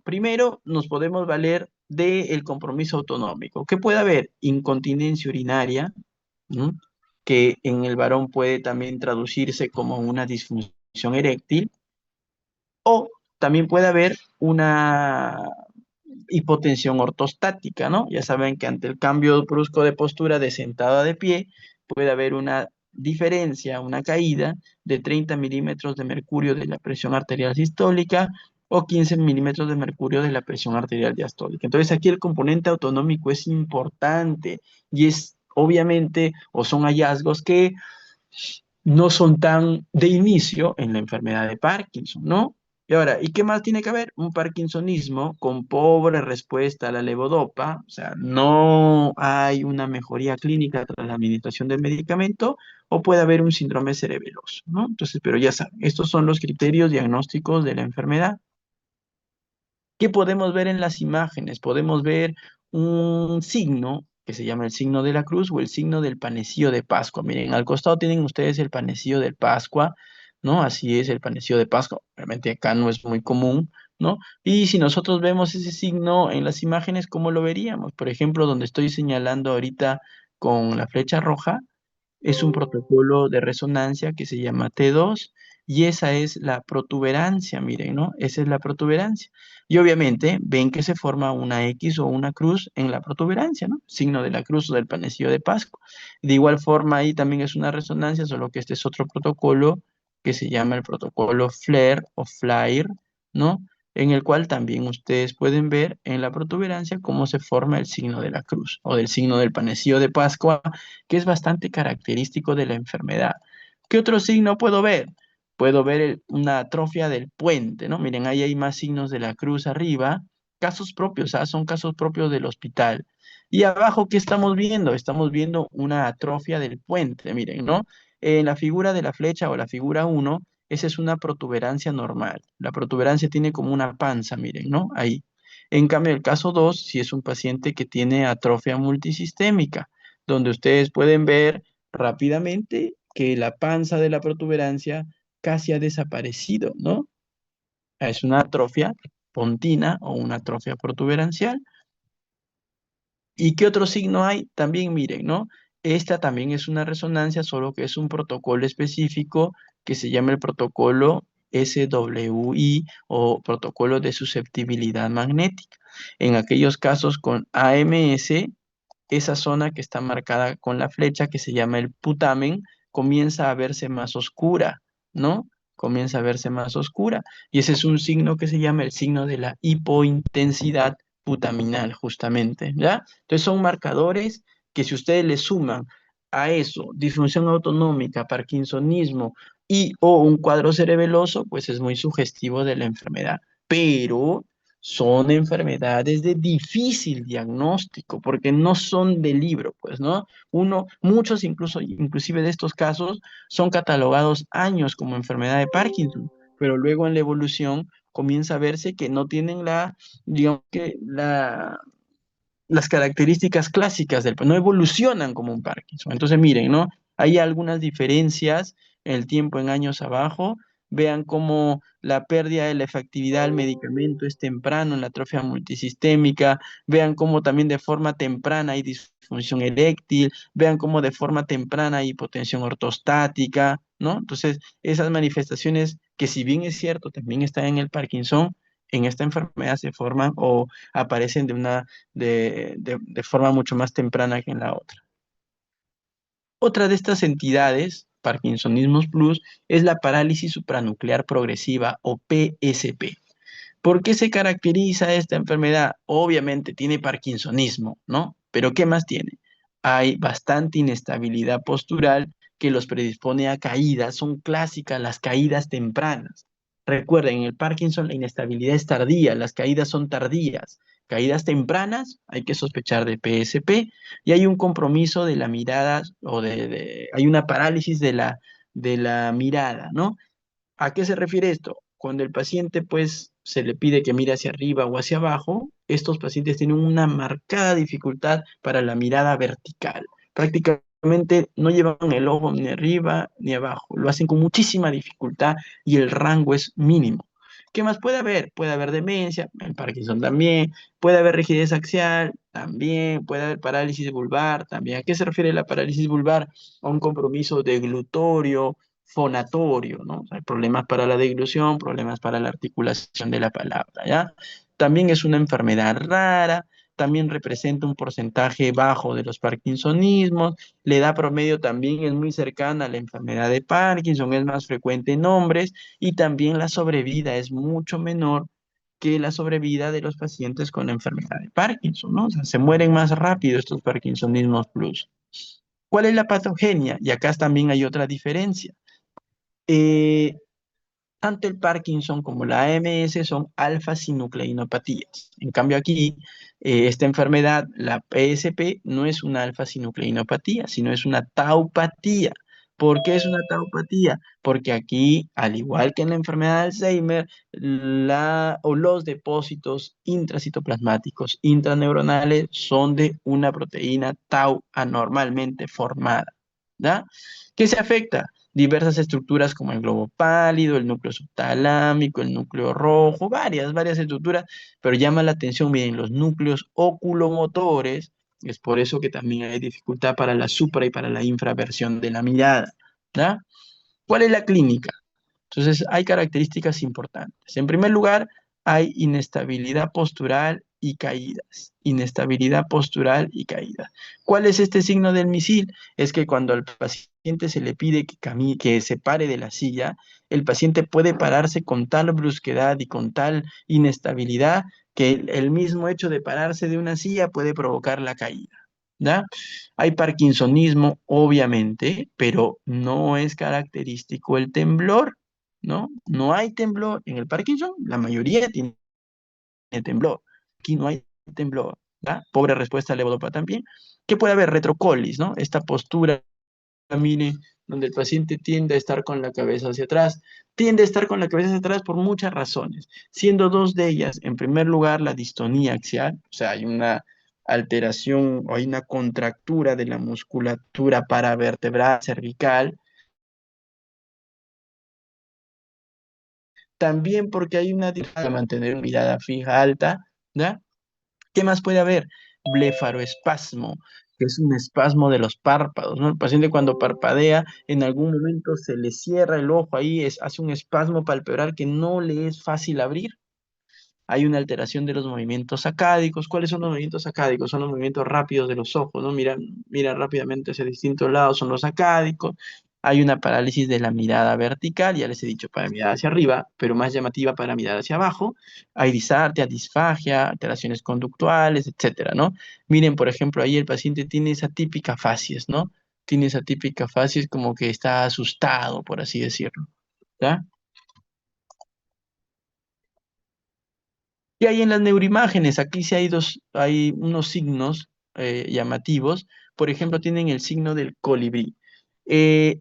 Primero, nos podemos valer del compromiso autonómico, que puede haber incontinencia urinaria, ¿no? Que en el varón puede también traducirse como una disfunción eréctil, o también puede haber una hipotensión ortostática, ¿no? Ya saben que ante el cambio brusco de postura de sentado a de pie, puede haber una diferencia, una caída de 30 milímetros de mercurio de la presión arterial sistólica o 15 milímetros de mercurio de la presión arterial diastólica. Entonces aquí el componente autonómico es importante y es obviamente, o son hallazgos que no son tan de inicio en la enfermedad de Parkinson, ¿no? Y ahora, ¿y qué más tiene que haber? Un parkinsonismo con pobre respuesta a la levodopa, o sea, no hay una mejoría clínica tras la administración del medicamento, o puede haber un síndrome cerebeloso, ¿no? Entonces, pero ya saben, estos son los criterios diagnósticos de la enfermedad. ¿Qué podemos ver en las imágenes? Podemos ver un signo que se llama el signo de la cruz o el signo del panecillo de Pascua. Miren, al costado tienen ustedes el panecillo de Pascua, ¿no? Así es el panecillo de Pascua. Realmente acá no es muy común, ¿no? Y si nosotros vemos ese signo en las imágenes, ¿cómo lo veríamos? Por ejemplo, donde estoy señalando ahorita con la flecha roja, es un protocolo de resonancia que se llama T2 y esa es la protuberancia, miren, ¿no? Esa es la protuberancia. Y obviamente ven que se forma una X o una cruz en la protuberancia, ¿no? Signo de la cruz o del panecillo de Pascua. De igual forma, ahí también es una resonancia, solo que este es otro protocolo que se llama el protocolo FLAIR o FLAIR, ¿no? En el cual también ustedes pueden ver en la protuberancia cómo se forma el signo de la cruz o del signo del panecillo de Pascua, que es bastante característico de la enfermedad. ¿Qué otro signo puedo ver? Puedo ver una atrofia del puente, ¿no? Miren, ahí hay más signos de la cruz arriba, casos propios, ¿ah? Son casos propios del hospital. Y abajo, ¿qué estamos viendo? Estamos viendo una atrofia del puente, miren, ¿no? En la figura de la flecha o la figura uno, esa es una protuberancia normal. La protuberancia tiene como una panza, miren, ¿no? Ahí. En cambio, el caso 2, si es un paciente que tiene atrofia multisistémica, donde ustedes pueden ver rápidamente que la panza de la protuberancia casi ha desaparecido, ¿no? Es una atrofia pontina o una atrofia protuberancial. ¿Y qué otro signo hay? También miren, ¿no? Esta también es una resonancia, solo que es un protocolo específico que se llama el protocolo SWI o protocolo de susceptibilidad magnética. En aquellos casos con AMS, esa zona que está marcada con la flecha que se llama el putamen comienza a verse más oscura, ¿no? Comienza a verse más oscura. Y ese es un signo que se llama el signo de la hipointensidad putaminal, justamente, ¿ya? Entonces son marcadores que si ustedes le suman a eso, disfunción autonómica, parkinsonismo y o un cuadro cerebeloso, pues es muy sugestivo de la enfermedad. Pero son enfermedades de difícil diagnóstico, porque no son de libro, pues, ¿no? Muchos inclusive de estos casos son catalogados años como enfermedad de Parkinson, pero luego en la evolución comienza a verse que no tienen digamos que las características clásicas no evolucionan como un Parkinson. Entonces, miren, ¿no? Hay algunas diferencias en el tiempo en años abajo. Vean cómo la pérdida de la efectividad del medicamento es temprano en la atrofia multisistémica. Vean cómo también de forma temprana hay disfunción eréctil. Vean cómo de forma temprana hay hipotensión ortostática, ¿no? Entonces, esas manifestaciones que si bien es cierto, también están en el Parkinson, en esta enfermedad se forman o aparecen de forma mucho más temprana que en la otra. Otra de estas entidades, Parkinsonismus Plus, es la parálisis supranuclear progresiva o PSP. ¿Por qué se caracteriza esta enfermedad? Obviamente tiene parkinsonismo, ¿no? Pero ¿qué más tiene? Hay bastante inestabilidad postural que los predispone a caídas. Son clásicas las caídas tempranas. Recuerden, en el Parkinson la inestabilidad es tardía, las caídas son tardías. Caídas tempranas, hay que sospechar de PSP y hay un compromiso de la mirada o hay una parálisis de la mirada, ¿no? ¿A qué se refiere esto? Cuando el paciente pues se le pide que mire hacia arriba o hacia abajo, estos pacientes tienen una marcada dificultad para la mirada vertical. Prácticamente no llevan el ojo ni arriba ni abajo, lo hacen con muchísima dificultad y el rango es mínimo. ¿Qué más puede haber? Puede haber demencia, el Parkinson también, puede haber rigidez axial, también, puede haber parálisis vulvar, también. ¿A qué se refiere la parálisis vulvar? A un compromiso deglutorio, fonatorio, ¿no? O sea, hay problemas para la deglución, problemas para la articulación de la palabra, ¿ya? También es una enfermedad rara, también representa un porcentaje bajo de los parkinsonismos, la edad promedio también es muy cercana a la enfermedad de Parkinson, es más frecuente en hombres y también la sobrevida es mucho menor que la sobrevida de los pacientes con la enfermedad de Parkinson, ¿no? O sea, se mueren más rápido estos Parkinsonismos plus. ¿Cuál es la patogenia? Y acá también hay otra diferencia. Eh, Tanto el Parkinson como la AMS son alfa-sinucleinopatías. En cambio aquí, esta enfermedad, la PSP, no es una alfa-sinucleinopatía, sino es una taupatía. ¿Por qué es una taupatía? Porque aquí, al igual que en la enfermedad de Alzheimer, o los depósitos intracitoplasmáticos intraneuronales son de una proteína tau anormalmente formada. ¿Ya? ¿Qué se afecta? Diversas estructuras como el globo pálido, el núcleo subtalámico, el núcleo rojo, varias estructuras, pero llama la atención, miren, los núcleos oculomotores, es por eso que también hay dificultad para la supra y para la infraversión de la mirada, ¿ya? ¿Cuál es la clínica? Entonces, hay características importantes. En primer lugar, hay inestabilidad postural y caídas. Inestabilidad postural y caídas. ¿Cuál es este signo del misil? Es que cuando al paciente se le pide que se pare de la silla, el paciente puede pararse con tal brusquedad y con tal inestabilidad que el mismo hecho de pararse de una silla puede provocar la caída. ¿Ya? Hay parkinsonismo, obviamente, pero no es característico el temblor. ¿No? No hay temblor. En el Parkinson, la mayoría tiene temblor. Aquí no hay temblor. ¿Va? Pobre respuesta al levodopa también. ¿Qué puede haber? Retrocolis, ¿no? Esta postura, mire, donde el paciente tiende a estar con la cabeza hacia atrás. Tiende a estar con la cabeza hacia atrás por muchas razones, siendo dos de ellas, en primer lugar, la distonía axial, o sea, hay una alteración o hay una contractura de la musculatura paravertebral cervical. También porque hay una dificultad de mantener una mirada fija alta, ¿ya? ¿Qué más puede haber? Blefaroespasmo, que es un espasmo de los párpados, ¿no? El paciente cuando parpadea, en algún momento se le cierra el ojo ahí, hace un espasmo palpebral que no le es fácil abrir. Hay una alteración de los movimientos sacádicos. ¿Cuáles son los movimientos sacádicos? Son los movimientos rápidos de los ojos, ¿no? Mira rápidamente hacia distintos lados, son los sacádicos. Hay una parálisis de la mirada vertical, ya les he dicho, para mirar hacia arriba, pero más llamativa para mirar hacia abajo. Hay disartia, disfagia, alteraciones conductuales, etcétera, ¿no? Miren, por ejemplo, ahí el paciente tiene esa típica facies, ¿no? Tiene esa típica facies como que está asustado, por así decirlo, ¿ya? ¿Qué hay en las neuroimágenes? Aquí sí hay unos signos llamativos. Por ejemplo, tienen el signo del colibrí.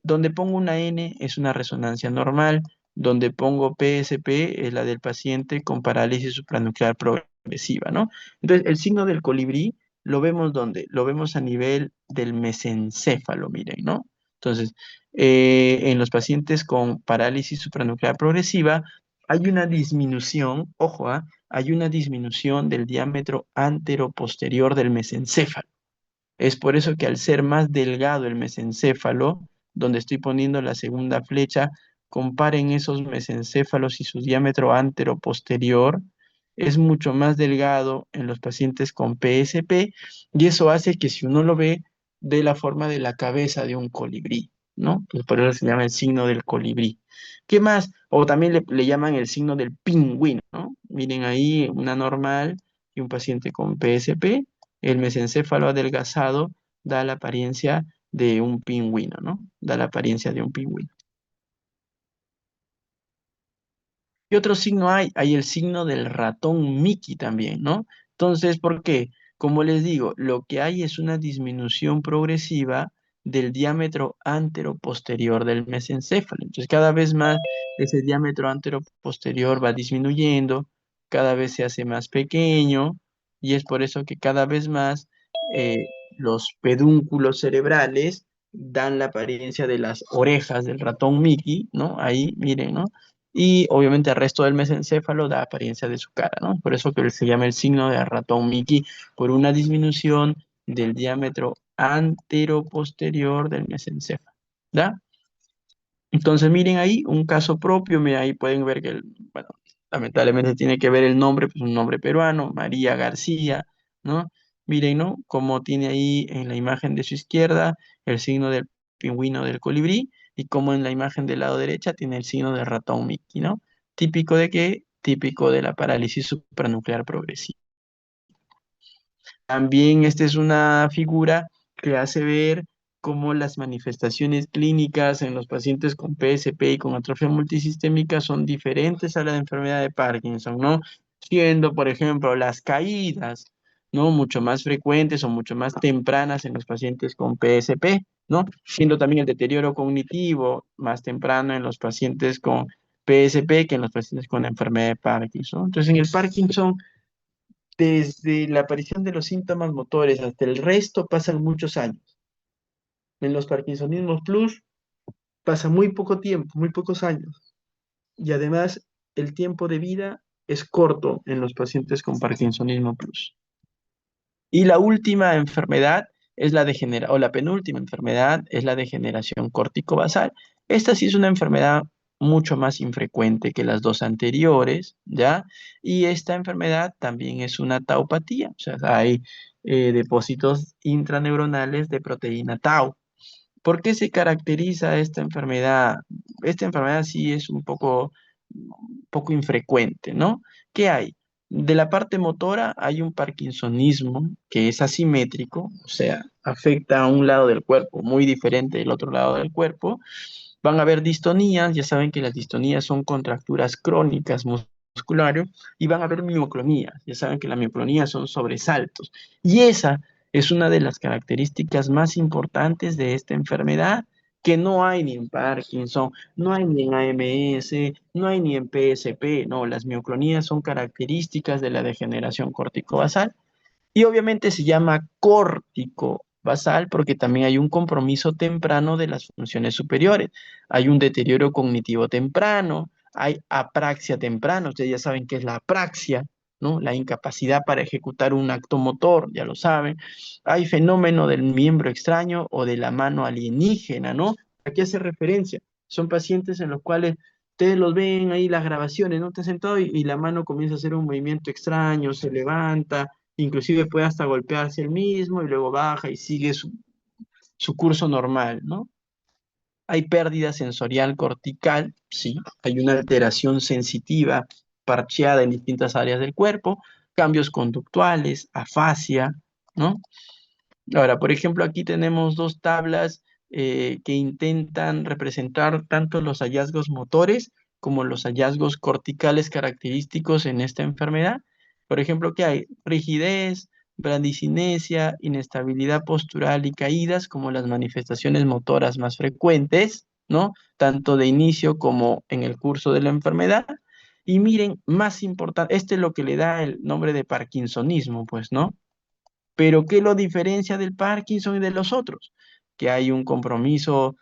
Donde pongo una N es una resonancia normal. Donde pongo PSP es la del paciente con parálisis supranuclear progresiva, ¿no? Entonces, el signo del colibrí lo vemos ¿dónde? Lo vemos a nivel del mesencéfalo, miren, ¿no? Entonces, en los pacientes con parálisis supranuclear progresiva hay una disminución, ojo, hay una disminución del diámetro anteroposterior del mesencéfalo. Es por eso que al ser más delgado el mesencéfalo, donde estoy poniendo la segunda flecha, comparen esos mesencéfalos y su diámetro anteroposterior, es mucho más delgado en los pacientes con PSP y eso hace que si uno lo ve de la forma de la cabeza de un colibrí, ¿no? Pues por eso se llama el signo del colibrí. ¿Qué más? O también le llaman el signo del pingüino, ¿no? Miren ahí una normal y un paciente con PSP, el mesencéfalo adelgazado da la apariencia de un pingüino, ¿no? Da la apariencia de un pingüino. ¿Qué otro signo hay? Hay el signo del ratón Mickey también, ¿no? Entonces, ¿por qué? Como les digo, lo que hay es una disminución progresiva del diámetro anteroposterior del mesencéfalo. Entonces, cada vez más ese diámetro anteroposterior va disminuyendo, cada vez se hace más pequeño, y es por eso que cada vez más los pedúnculos cerebrales dan la apariencia de las orejas del ratón Mickey, ¿no? Ahí, miren, ¿no? y obviamente el resto del mesencéfalo da apariencia de su cara, ¿no? Por eso que se llama el signo de ratón Mickey, por una disminución del diámetro antero-posterior del mesencéfalo, ¿ya? Entonces, miren ahí un caso propio, mira, ahí pueden ver que, bueno, lamentablemente tiene que ver el nombre, pues un nombre peruano, María García, ¿no? Miren, ¿no? Como tiene ahí en la imagen de su izquierda el signo del pingüino del colibrí y como en la imagen del lado derecha tiene el signo del ratón Mickey, ¿no? ¿Típico de qué? Típico de la parálisis supranuclear progresiva. También esta es una figura que hace ver cómo las manifestaciones clínicas en los pacientes con PSP y con atrofia multisistémica son diferentes a la enfermedad de Parkinson, ¿no? Siendo, por ejemplo, las caídas, ¿no? Mucho más frecuentes o mucho más tempranas en los pacientes con PSP, ¿no? Siendo también el deterioro cognitivo más temprano en los pacientes con PSP que en los pacientes con la enfermedad de Parkinson. Entonces, en el Parkinson desde la aparición de los síntomas motores hasta el resto pasan muchos años. En los Parkinsonismos Plus pasa muy poco tiempo, muy pocos años. Y además el tiempo de vida es corto en los pacientes con Parkinsonismo Plus. Y la última enfermedad es o la penúltima enfermedad es la degeneración córtico-basal. Esta sí es una enfermedad mucho más infrecuente que las dos anteriores, ¿ya? Y esta enfermedad también es una taupatía, o sea, hay depósitos intraneuronales de proteína tau. ¿Por qué se caracteriza esta enfermedad? Esta enfermedad sí es un poco infrecuente, ¿no? ¿Qué hay? De la parte motora hay un parkinsonismo que es asimétrico, o sea, afecta a un lado del cuerpo muy diferente del otro lado del cuerpo. Van a haber distonías, ya saben que las distonías son contracturas crónicas musculares, y van a haber mioclonías, ya saben que las mioclonías son sobresaltos. Y esa es una de las características más importantes de esta enfermedad, que no hay ni en Parkinson, no hay ni en AMS, no hay ni en PSP, no, las mioclonías son características de la degeneración corticobasal y obviamente se llama córtico basal porque también hay un compromiso temprano de las funciones superiores. Hay un deterioro cognitivo temprano, hay apraxia temprana. Ustedes ya saben qué es la apraxia, ¿no? La incapacidad para ejecutar un acto motor, ya lo saben. Hay fenómeno del miembro extraño o de la mano alienígena, ¿no? ¿A qué hace referencia? Son pacientes en los cuales ustedes los ven ahí las grabaciones, ¿no? Te sentado y la mano comienza a hacer un movimiento extraño, se levanta, inclusive puede hasta golpearse el mismo y luego baja y sigue su curso normal, ¿no? Hay pérdida sensorial cortical, sí, hay una alteración sensitiva parcheada en distintas áreas del cuerpo, cambios conductuales, afasia, ¿no? Ahora, por ejemplo, aquí tenemos dos tablas que intentan representar tanto los hallazgos motores como los hallazgos corticales característicos en esta enfermedad. Por ejemplo, ¿qué hay? Rigidez, bradicinesia, inestabilidad postural y caídas como las manifestaciones motoras más frecuentes, ¿no? Tanto de inicio como en el curso de la enfermedad. Y miren, más importante, este es lo que le da el nombre de parkinsonismo, pues, ¿no? Pero ¿qué lo diferencia del Parkinson y de los otros? Que hay un compromiso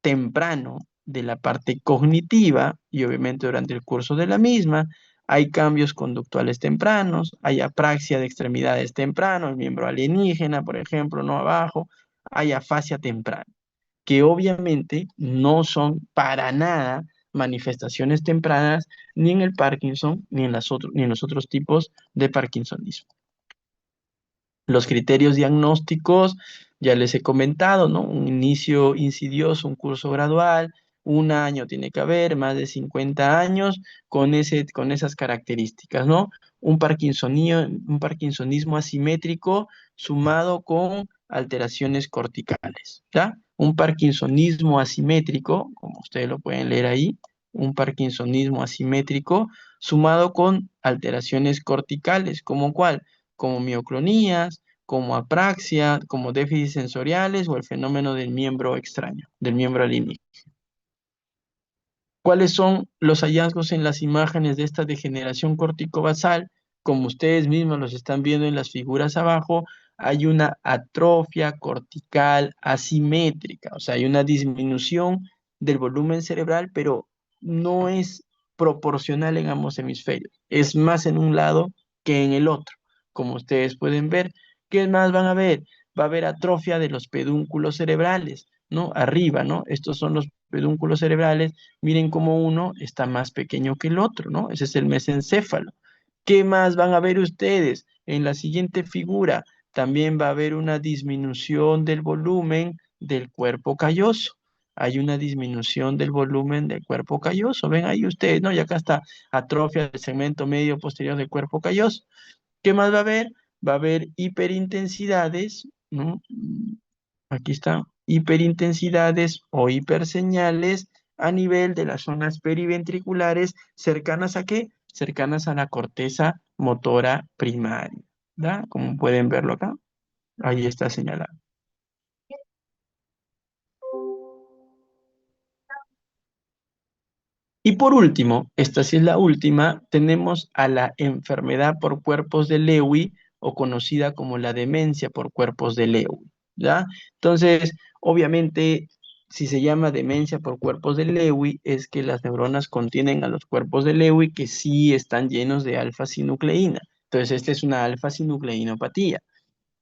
temprano de la parte cognitiva y obviamente durante el curso de la misma hay cambios conductuales tempranos, hay apraxia de extremidades temprano, el miembro alienígena, por ejemplo, no abajo, hay afasia temprana, que obviamente no son para nada manifestaciones tempranas ni en el Parkinson ni en los otros tipos de Parkinsonismo. Los criterios diagnósticos, ya les he comentado, ¿no? Un inicio insidioso, un curso gradual, un año tiene que haber, más de 50 años con esas características, ¿no? Un parkinsonismo asimétrico sumado con alteraciones corticales, ¿ya? Un parkinsonismo asimétrico, como ustedes lo pueden leer ahí, un parkinsonismo asimétrico sumado con alteraciones corticales, ¿como cuál? Como mioclonías, como apraxia, como déficits sensoriales o el fenómeno del miembro extraño, del miembro alienígena. ¿Cuáles son los hallazgos en las imágenes de esta degeneración corticobasal? Como ustedes mismos los están viendo en las figuras abajo, hay una atrofia cortical asimétrica, o sea, hay una disminución del volumen cerebral, pero no es proporcional en ambos hemisferios. Es más en un lado que en el otro. Como ustedes pueden ver, ¿qué más van a ver? Va a haber atrofia de los pedúnculos cerebrales, ¿no? Arriba, ¿no? Estos son los pedúnculos cerebrales. Miren cómo uno está más pequeño que el otro, ¿no? Ese es el mesencéfalo. ¿Qué más van a ver ustedes? En la siguiente figura también va a haber una disminución del volumen del cuerpo calloso. Hay una disminución del volumen del cuerpo calloso. Ven ahí ustedes, ¿no? Y acá está atrofia del segmento medio posterior del cuerpo calloso. ¿Qué más va a haber? Va a haber hiperintensidades, ¿no? Aquí está, hiperintensidades o hiperseñales a nivel de las zonas periventriculares cercanas ¿a qué? Cercanas a la corteza motora primaria, ¿verdad? Como pueden verlo acá, ahí está señalado. Y por último, esta sí es la última, tenemos a la enfermedad por cuerpos de Lewy o conocida como la demencia por cuerpos de Lewy, ¿ya? Entonces, obviamente, si se llama demencia por cuerpos de Lewy, es que las neuronas contienen a los cuerpos de Lewy que sí están llenos de alfa-sinucleína. Entonces, esta es una alfa-sinucleinopatía.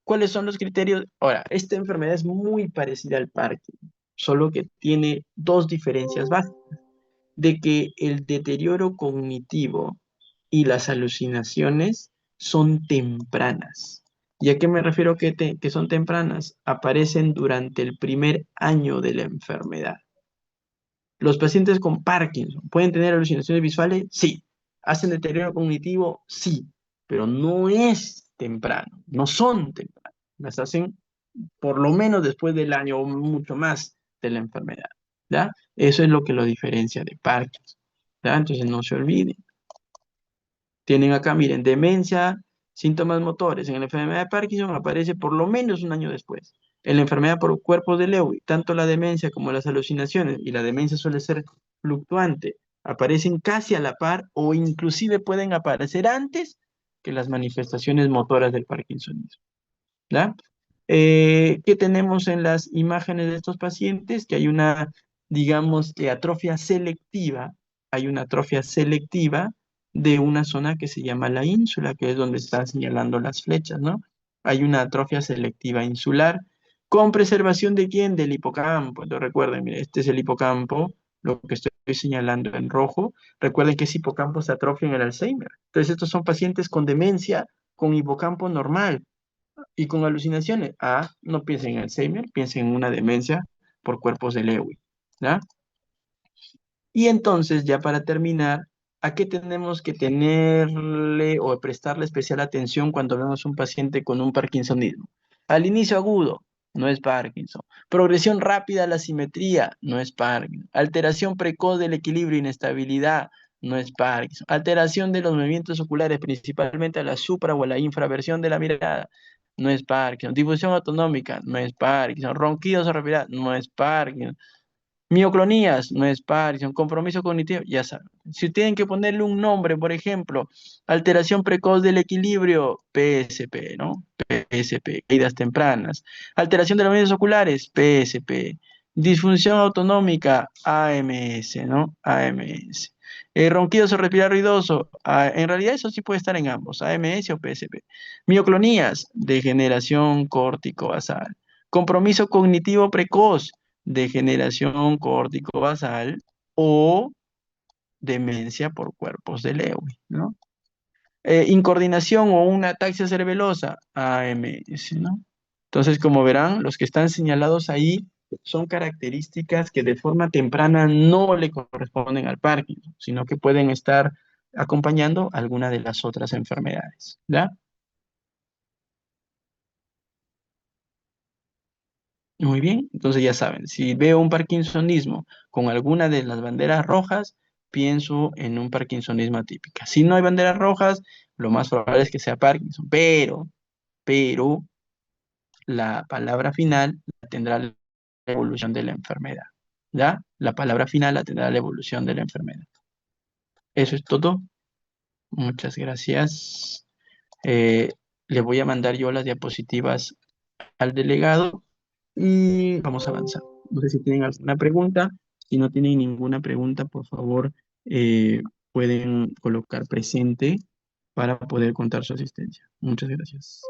¿Cuáles son los criterios? Ahora, esta enfermedad es muy parecida al Parkinson, solo que tiene dos diferencias básicas de que el deterioro cognitivo y las alucinaciones son tempranas. ¿Y a qué me refiero que son tempranas? Aparecen durante el primer año de la enfermedad. Los pacientes con Parkinson pueden tener alucinaciones visuales, sí. ¿Hacen deterioro cognitivo? Sí. Pero no es temprano, no son tempranas. Las hacen por lo menos después del año o mucho más de la enfermedad, ¿ya? Eso es lo que lo diferencia de Parkinson, ¿ya? Entonces no se olviden. Tienen acá, miren, demencia, síntomas motores. En la enfermedad de Parkinson aparece por lo menos un año después. En la enfermedad por cuerpos de Lewy, tanto la demencia como las alucinaciones, y la demencia suele ser fluctuante, aparecen casi a la par o inclusive pueden aparecer antes que las manifestaciones motoras del parkinsonismo. ¿Ya? ¿Qué tenemos en las imágenes de estos pacientes? Que hay una, digamos, que atrofia selectiva, hay una atrofia selectiva de una zona que se llama la ínsula, que es donde están señalando las flechas, ¿no? Hay una atrofia selectiva insular, con preservación de quién? Del hipocampo. Entonces recuerden, mire, este es el hipocampo, lo que estoy señalando en rojo. Recuerden que ese hipocampo se atrofia en el Alzheimer. Entonces estos son pacientes con demencia, con hipocampo normal y con alucinaciones. No piensen en Alzheimer, piensen en una demencia por cuerpos de Lewy, ¿ya? Y entonces, ya para terminar, ¿a qué tenemos que tenerle o prestarle especial atención cuando vemos un paciente con un parkinsonismo? Al inicio agudo, no es Parkinson. Progresión rápida a la simetría, no es Parkinson. Alteración precoz del equilibrio, inestabilidad, no es Parkinson. Alteración de los movimientos oculares, principalmente a la supra o a la infraversión de la mirada, no es Parkinson. Difusión autonómica, no es Parkinson. Ronquidos o respirar, no es Parkinson. Mioclonías, no es Parkinson. Compromiso cognitivo, ya saben. Si tienen que ponerle un nombre, por ejemplo, alteración precoz del equilibrio, PSP, ¿no? PSP, caídas tempranas. Alteración de los medios oculares, PSP. Disfunción autonómica, AMS, ¿no? AMS. Ronquidos o respirar ruidoso, en realidad eso sí puede estar en ambos, AMS o PSP. Mioclonías, degeneración córtico-basal. Compromiso cognitivo precoz, degeneración córtico-basal o demencia por cuerpos de Lewy, ¿no? Incoordinación o una ataxia cerebelosa, AMS, ¿no? Entonces, como verán, los que están señalados ahí son características que de forma temprana no le corresponden al Parkinson, sino que pueden estar acompañando alguna de las otras enfermedades, ¿ya? Muy bien, entonces ya saben, si veo un parkinsonismo con alguna de las banderas rojas, pienso en un parkinsonismo atípico. Si no hay banderas rojas, lo más probable es que sea Parkinson, pero la palabra final la tendrá la evolución de la enfermedad, ¿ya? La palabra final la tendrá la evolución de la enfermedad. Eso es todo. Muchas gracias. Le voy a mandar yo las diapositivas al delegado y vamos a avanzar. No sé si tienen alguna pregunta. Si no tienen ninguna pregunta, por favor, pueden colocar presente para poder contar su asistencia. Muchas gracias.